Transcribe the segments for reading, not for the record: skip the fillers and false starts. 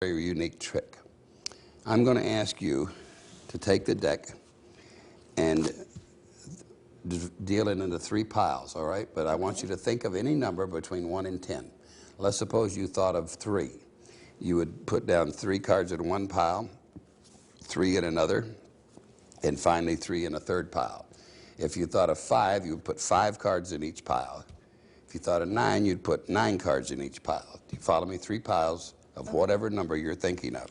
very unique trick. I'm going to ask you to take the deck and deal it into 3 piles, all right? But I want you to think of any number between 1 and 10. Let's suppose you thought of 3. You would put down 3 cards in one pile, 3 in another, and finally 3 in a third pile. If you thought of 5, you would put 5 cards in each pile. If you thought of 9, you'd put 9 cards in each pile. Do you follow me? 3 piles of whatever number you're thinking of.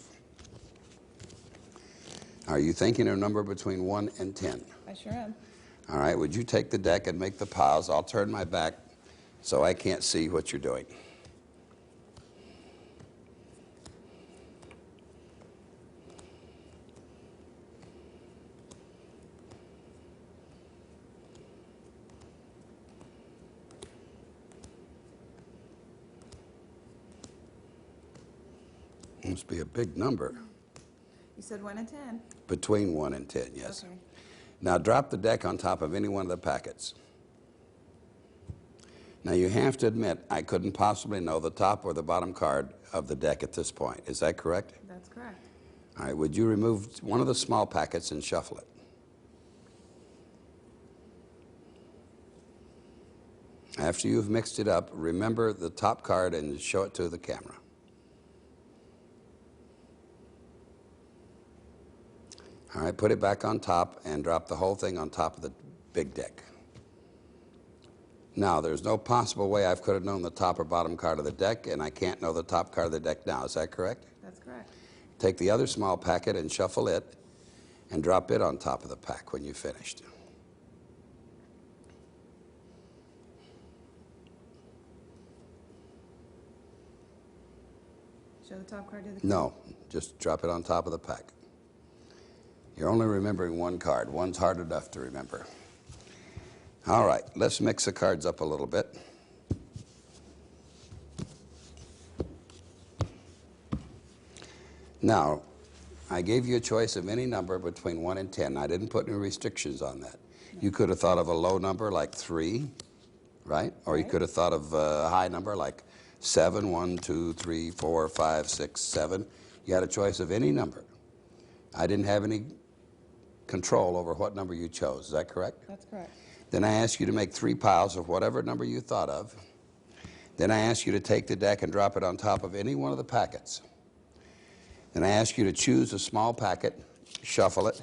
Are you thinking of a number between 1 and 10? I sure am. All right, would you take the deck and make the piles? I'll turn my back so I can't see what you're doing. Must be a big number. You said 1 and 10. Between 1 and 10, yes. Okay. Now drop the deck on top of any one of the packets. Now you have to admit, I couldn't possibly know the top or the bottom card of the deck at this point. Is that correct? That's correct. All right, would you remove one of the small packets and shuffle it? After you've mixed it up, remember the top card and show it to the camera. All right, put it back on top and drop the whole thing on top of the big deck. Now, there's no possible way I could have known the top or bottom card of the deck, and I can't know the top card of the deck now. Is that correct? That's correct. Take the other small packet and shuffle it, and drop it on top of the pack when you've finished. Show the top card to the No, just drop it on top of the pack. You're only remembering one card. One's hard enough to remember. All right, let's mix the cards up a little bit. Now, I gave you a choice of any number between 1 and 10. I didn't put any restrictions on that. You could have thought of a low number like 3, right? Or you could have thought of a high number like 7, 1, 2, 3, 4, 5, 6, 7. You had a choice of any number. I didn't have any control over what number you chose. Is that correct? That's correct. Then I asked you to make 3 piles of whatever number you thought of. Then I asked you to take the deck and drop it on top of any one of the packets. Then I asked you to choose a small packet, shuffle it,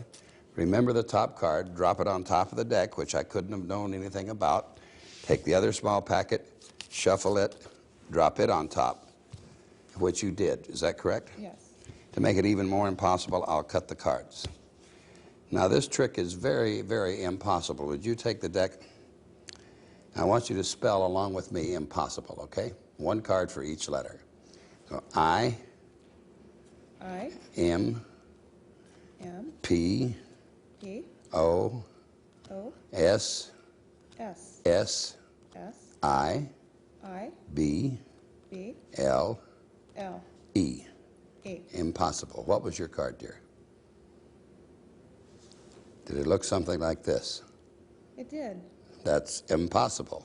remember the top card, drop it on top of the deck, which I couldn't have known anything about. Take the other small packet, shuffle it, drop it on top, which you did. Is that correct? Yes. To make it even more impossible, I'll cut the cards. Now this trick is very, very impossible. Would you take the deck? I want you to spell along with me impossible, okay? 1 card for each letter. So I M P O S I B L E. Impossible. What was your card, dear? Did it look something like this? It did. That's impossible.